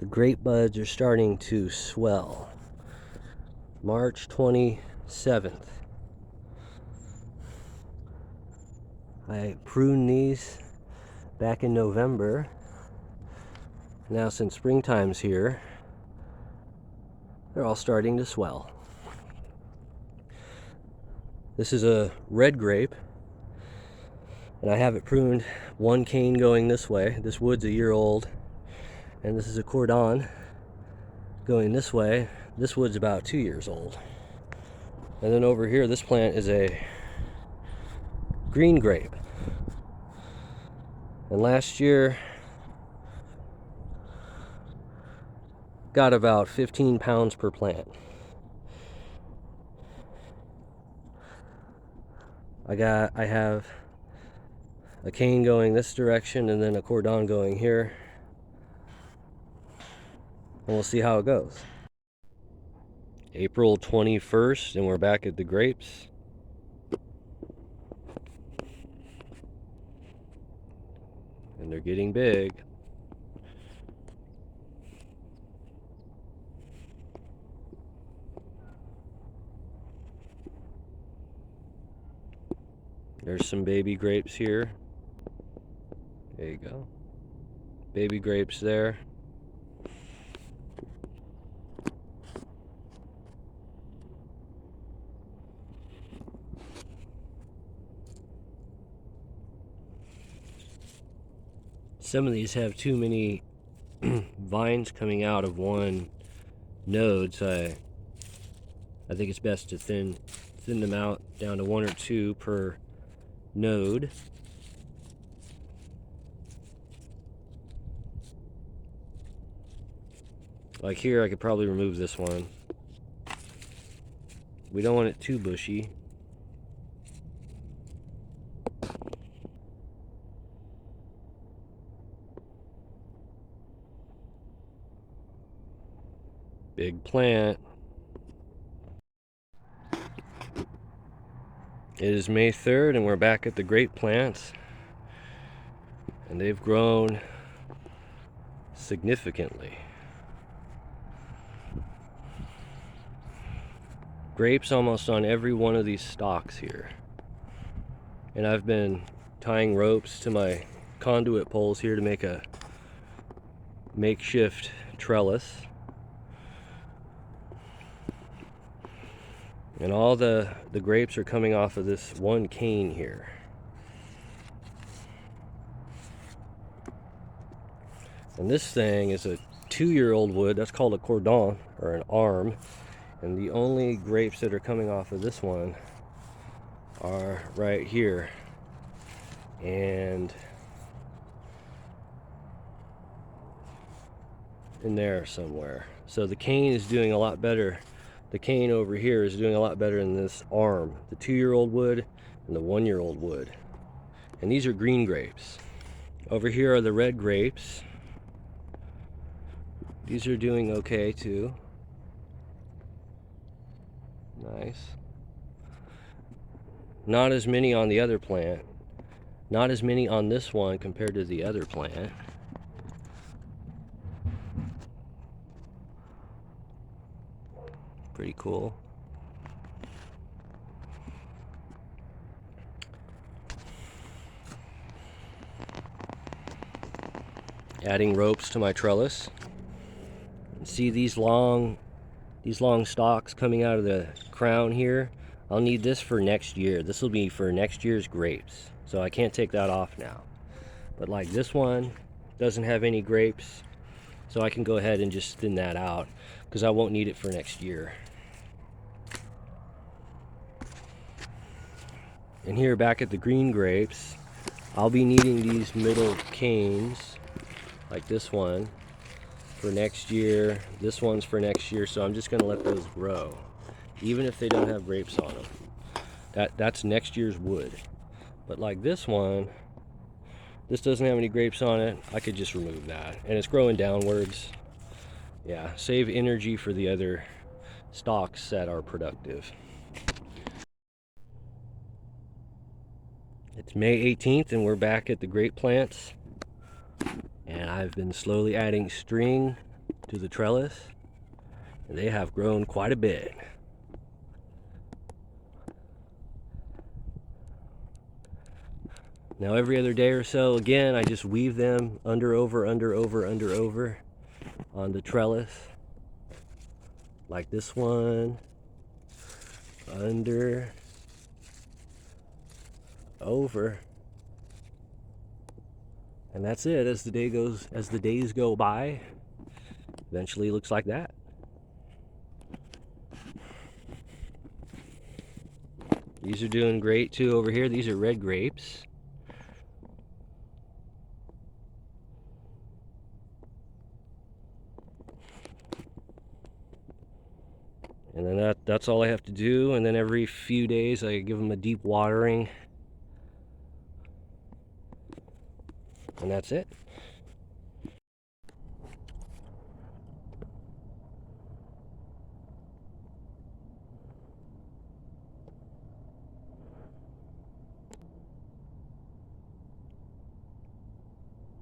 grape buds are starting to swell. March 27th. I pruned these back in November. Now since springtime's here, they're all starting to swell. This is a red grape, and I have it pruned, one cane going this way. This wood's a year old, and this is a cordon going this way. This wood's about 2 years old. And then over here, this plant is a green grape. And last year, got about 15 pounds per plant. I have a cane going this direction and then a cordon going here. And we'll see how it goes. April 21st, and we're back at the grapes. And they're getting big. There's some baby grapes here. There you go. Baby grapes there. Some of these have too many vines coming out of one node, so I think it's best to thin them out down to 1 or 2 per node. Like here, I could probably remove this one. We don't want it too bushy. Big plant. It is May 3rd, and we're back at the grape plants. And they've grown significantly. Grapes almost on every one of these stalks here. And I've been tying ropes to my conduit poles here to make a makeshift trellis. And all the grapes are coming off of this one cane here. And this thing is a 2-year-old wood. That's called a cordon, or an arm. And the only grapes that are coming off of this one are right here. And in there somewhere. So the cane is doing a lot better. The cane over here is doing a lot better than this arm. The 2-year-old wood and the 1-year-old wood. And these are green grapes. Over here are the red grapes. These are doing okay too. Nice. Not as many on the other plant. Not as many on this one compared to the other plant. Pretty cool. Adding ropes to my trellis. See these long stalks coming out of the crown here? I'll need this for next year. This will be for next year's grapes. So I can't take that off now. But like this one doesn't have any grapes, so I can go ahead and just thin that out because I won't need it for next year. And here back at the green grapes, I'll be needing these middle canes, like this one, for next year. This one's for next year, so I'm just going to let those grow, even if they don't have grapes on them. That's next year's wood. But like this one, this doesn't have any grapes on it. I could just remove that, and it's growing downwards. Yeah, save energy for the other stalks that are productive. It's May 18th, and we're back at the grape plants. And I've been slowly adding string to the trellis, and they have grown quite a bit. Now every other day or so, again, I just weave them under, over, under, over, under, over on the trellis. Like this one, under, over. And that's it. As the days go by, eventually it looks like that. These are doing great too over here. These are red grapes. And then that's all I have to do. And then every few days I give them a deep watering. And that's it.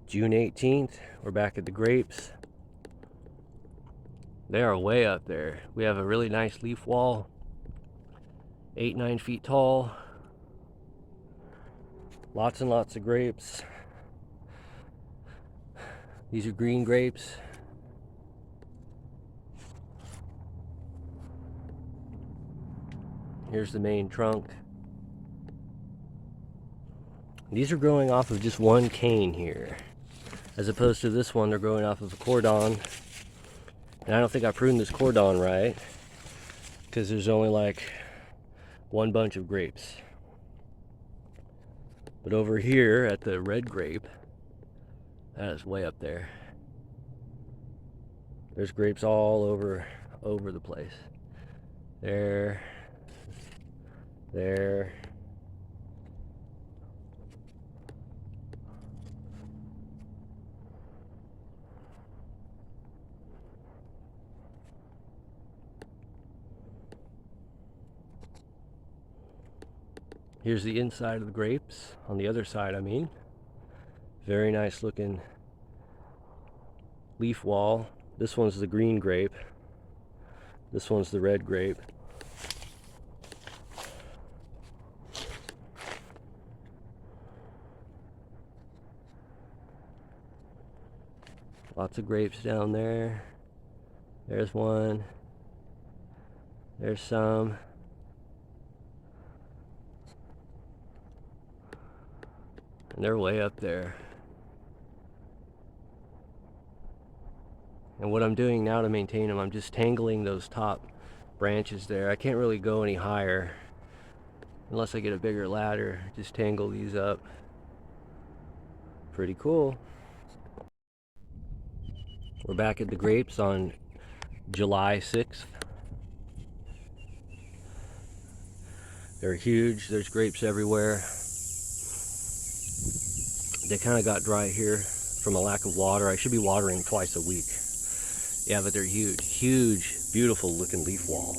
June 18th, we're back at the grapes. They are way up there. We have a really nice leaf wall, 8-9 feet tall. Lots and lots of grapes. These are green grapes. Here's the main trunk. These are growing off of just one cane here, as opposed to this one, they're growing off of a cordon. And I don't think I pruned this cordon right, because there's only like one bunch of grapes. But over here at the red grape, that is way up there. There's grapes all over the place. There. Here's the inside of the grapes, on the other side I mean. Very nice looking leaf wall. This one's the green grape. This one's the red grape. Lots of grapes down there. There's one. There's some. And they're way up there. And what I'm doing now to maintain them, I'm just tangling those top branches there. I can't really go any higher unless I get a bigger ladder. Just tangle these up. Pretty cool. We're back at the grapes on July 6th. They're huge. There's grapes everywhere. They kind of got dry here from a lack of water. I should be watering twice a week. Yeah, but they're huge. Huge, beautiful looking leaf wall.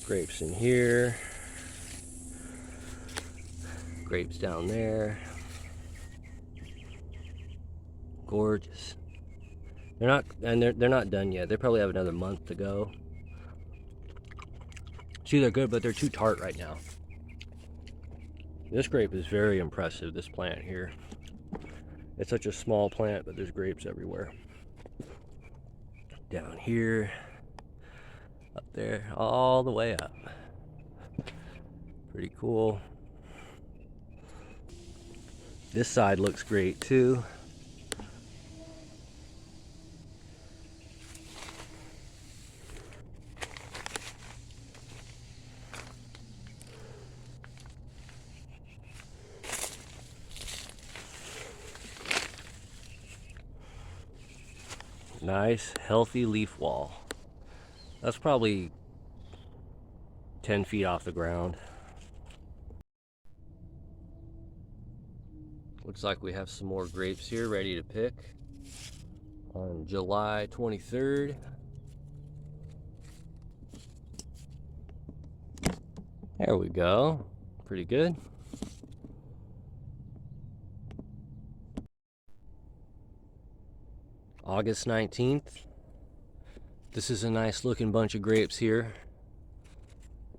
Grapes in here. Grapes down there. Gorgeous. They're not done yet. They probably have another month to go. See, they're good, but they're too tart right now. This grape is very impressive, this plant here. It's such a small plant, but there's grapes everywhere. Down here, up there, all the way up. Pretty cool. This side looks great too. Nice, healthy leaf wall. That's probably 10 feet off the ground. Looks like we have some more grapes here ready to pick on July 23rd. There we go. Pretty good. August 19th. This is a nice looking bunch of grapes here.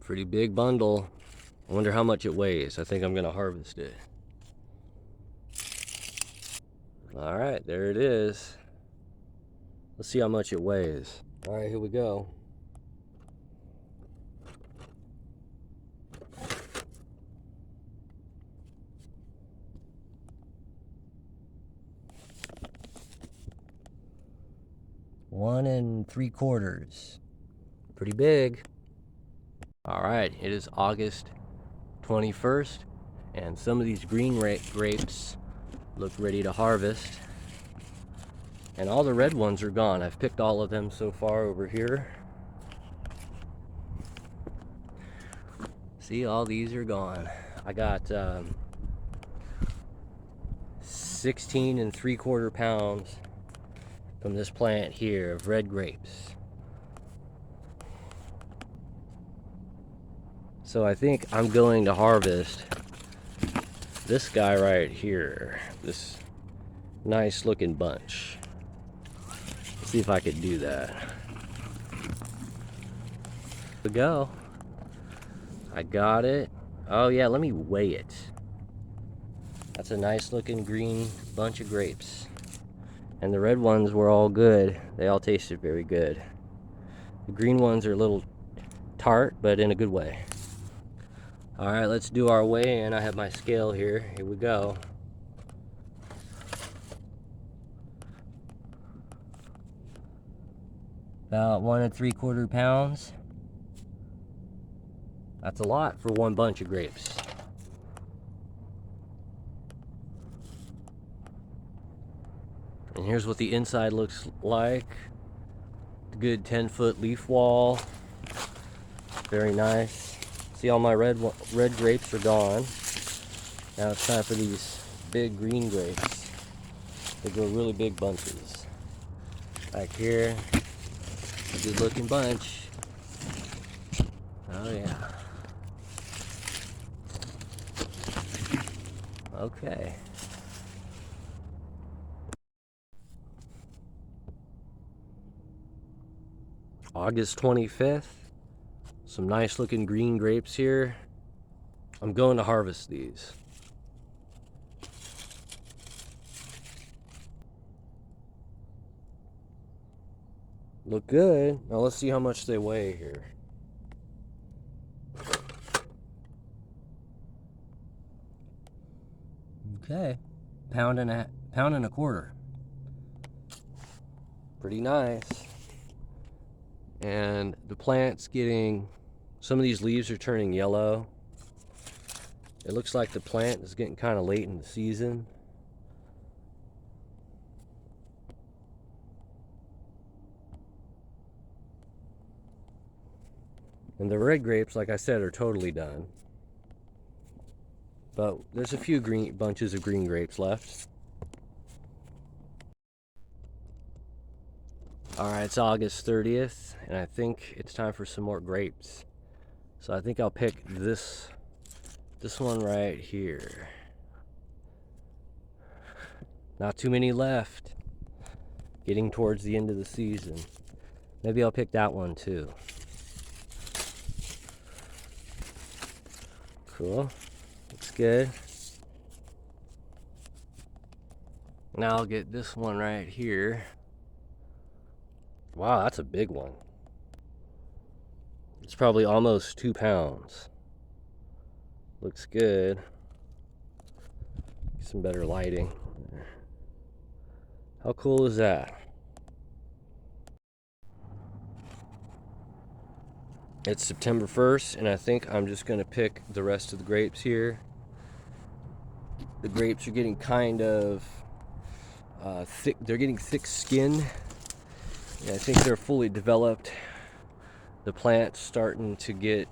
Pretty big bundle. I wonder how much it weighs. I think I'm gonna harvest it. All right, there it is. Let's see how much it weighs. All right, here we go. One 3/4. Pretty big. All right, it is August 21st, and some of these green grapes look ready to harvest. And all the red ones are gone. I've picked all of them so far over here. See, all these are gone. I got 16 3/4 pounds from this plant here of red grapes. So I think I'm going to harvest this guy right here, this nice looking bunch. Let's see if I could do that. Here we go. I got it. Oh yeah, let me weigh it. That's a nice looking green bunch of grapes. And the red ones were all good. They all tasted very good. The green ones are a little tart, but in a good way. All right, let's do our weigh-in. I have my scale here. Here we go. About 1 3/4 pounds. That's a lot for one bunch of grapes. And here's what the inside looks like. Good 10-foot leaf wall. Very nice. See, all my red grapes are gone. Now it's time for these big green grapes. They grow really big bunches. Back here, a good looking bunch. Oh yeah. Okay. August 25th. Some nice looking green grapes here. I'm going to harvest these. Look good. Now let's see how much they weigh here. Okay, pound and a quarter. Pretty nice. And the plant's getting, some of these leaves are turning yellow. It looks like the plant is getting kind of late in the season. And the red grapes, like I said, are totally done. But there's a few bunches of green grapes left. All right, it's August 30th, and I think it's time for some more grapes. So I think I'll pick this one right here. Not too many left. Getting towards the end of the season. Maybe I'll pick that one too. Cool. Looks good. Now I'll get this one right here. Wow, that's a big one. It's probably almost 2 pounds. Looks good. Some better lighting. How cool is that? It's September 1st, and I think I'm just gonna pick the rest of the grapes here. The grapes are getting kind of thick. They're getting thick skin. And I think they're fully developed. The plant's starting to get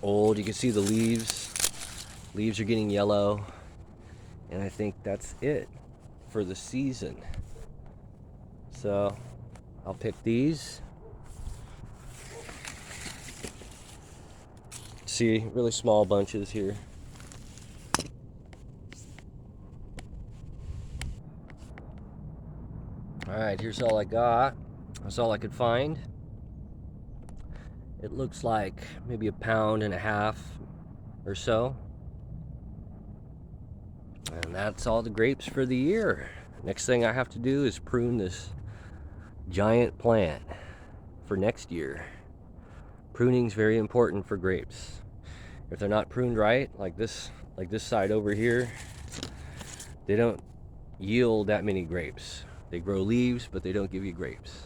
old. You can see the leaves. Leaves are getting yellow. And I think that's it for the season. So I'll pick these. See, really small bunches here. All right, here's all I got. That's all I could find. It looks like maybe 1.5 pounds or so. And that's all the grapes for the year. Next thing I have to do is prune this giant plant for next year. Pruning is very important for grapes. If they're not pruned right, like this side over here, they don't yield that many grapes. They grow leaves, but they don't give you grapes.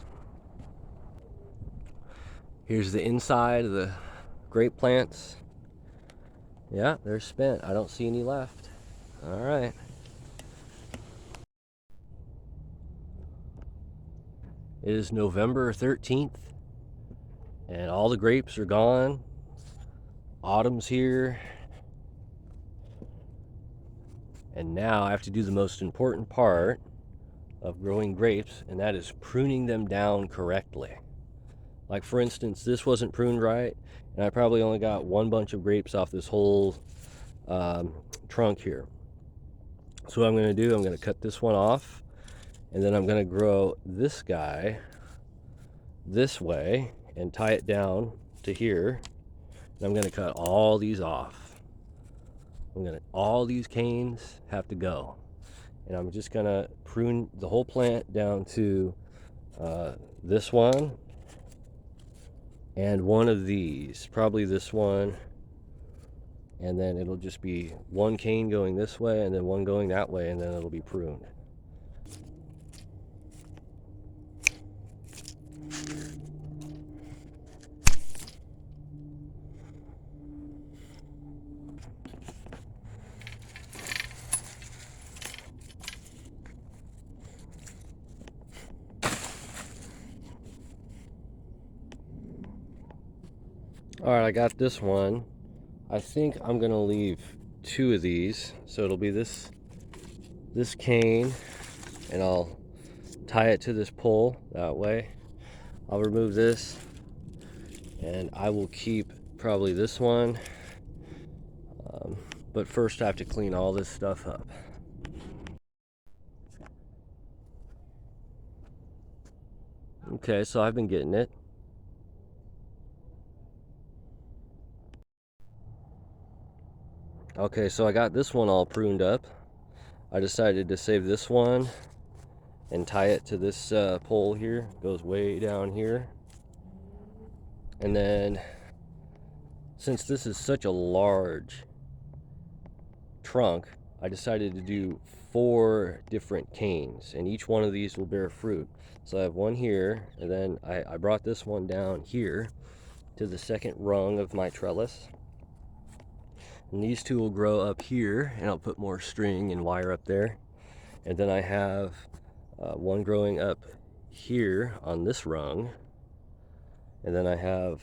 Here's the inside of the grape plants. Yeah, they're spent. I don't see any left. All right. It is November 13th, and all the grapes are gone. Autumn's here. And now I have to do the most important part of growing grapes, and that is pruning them down correctly. Like for instance, this wasn't pruned right, and I probably only got one bunch of grapes off this whole trunk here. So what I'm going to do, I'm going to cut this one off, and then I'm going to grow this guy this way and tie it down to here. And I'm going to cut all these off. All these canes have to go. And I'm just going to prune the whole plant down to this one and one of these, probably this one, and then it'll just be one cane going this way and then one going that way, and then it'll be pruned. All right, I got this one. I think I'm gonna leave 2 of these, so it'll be this cane, and I'll tie it to this pole that way. I'll remove this, and I will keep probably this one, but first I have to clean all this stuff up. Okay, so I've been getting it. Okay, so I got this one all pruned up. I decided to save this one and tie it to this pole here. It goes way down here. And then, since this is such a large trunk, I decided to do 4 different canes, and each one of these will bear fruit. So I have one here, and then I brought this one down here to the second rung of my trellis. And these 2 will grow up here, and I'll put more string and wire up there. And then I have one growing up here on this rung. And then I have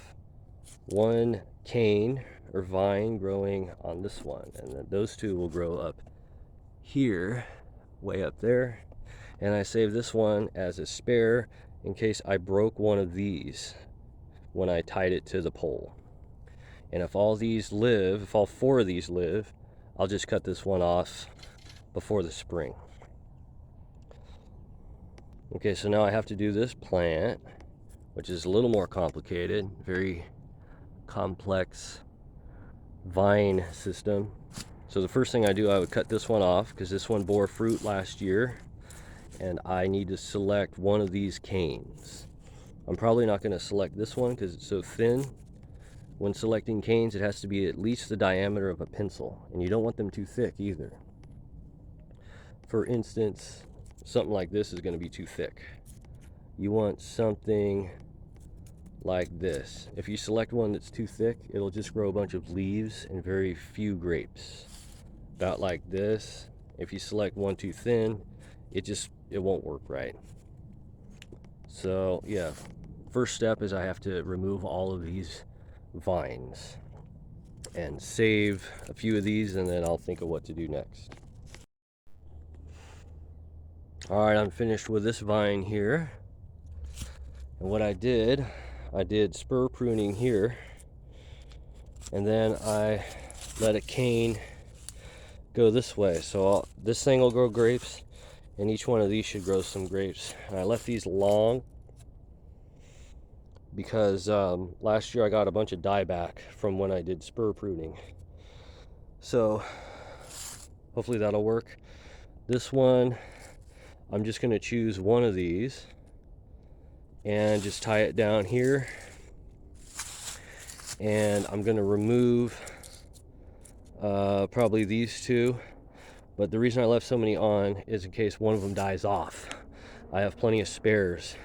one cane or vine growing on this one. And then those 2 will grow up here, way up there. And I saved this one as a spare in case I broke one of these when I tied it to the pole. And if all 4 of these live, I'll just cut this one off before the spring. Okay, so now I have to do this plant, which is a little more complicated, very complex vine system. So the first thing I do, I would cut this one off because this one bore fruit last year, and I need to select one of these canes. I'm probably not going to select this one because it's so thin. When selecting canes, it has to be at least the diameter of a pencil, and you don't want them too thick either. For instance, something like this is going to be too thick. You want something like this. If you select one that's too thick, it'll just grow a bunch of leaves and very few grapes. About like this. If you select one too thin, it won't work right. So yeah, first step is I have to remove all of these vines and save a few of these, and then I'll think of what to do next. All right, I'm finished with this vine here. And what I did spur pruning here, and then I let a cane go this way. So this thing will grow grapes, And each one of these should grow some grapes. And I left these long because last year I got a bunch of dieback from when I did spur pruning. So hopefully that'll work. This one, I'm just going to choose one of these and just tie it down here. And I'm going to remove probably these two. But the reason I left so many on is in case one of them dies off. I have plenty of spares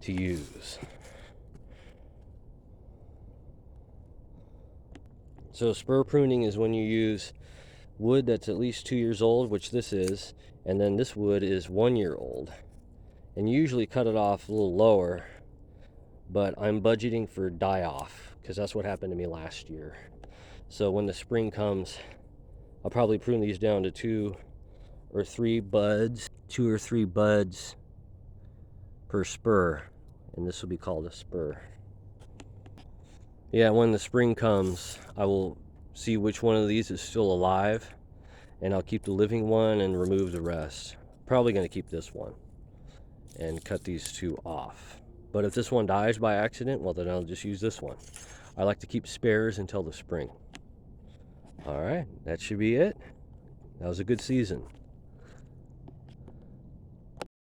to use. So spur pruning is when you use wood that's at least 2 years old, which this is, and then this wood is 1 year old. And you usually cut it off a little lower, but I'm budgeting for die off because that's what happened to me last year. So when the spring comes, I'll probably prune these down to 2 or 3 buds, 2 or 3 buds per spur, and this will be called a spur. Yeah, when the spring comes, I will see which one of these is still alive, and I'll keep the living one and remove the rest. Probably going to keep this one and cut these 2 off. But if this one dies by accident, well, then I'll just use this one. I like to keep spares until the spring. All right, that should be it. That was a good season.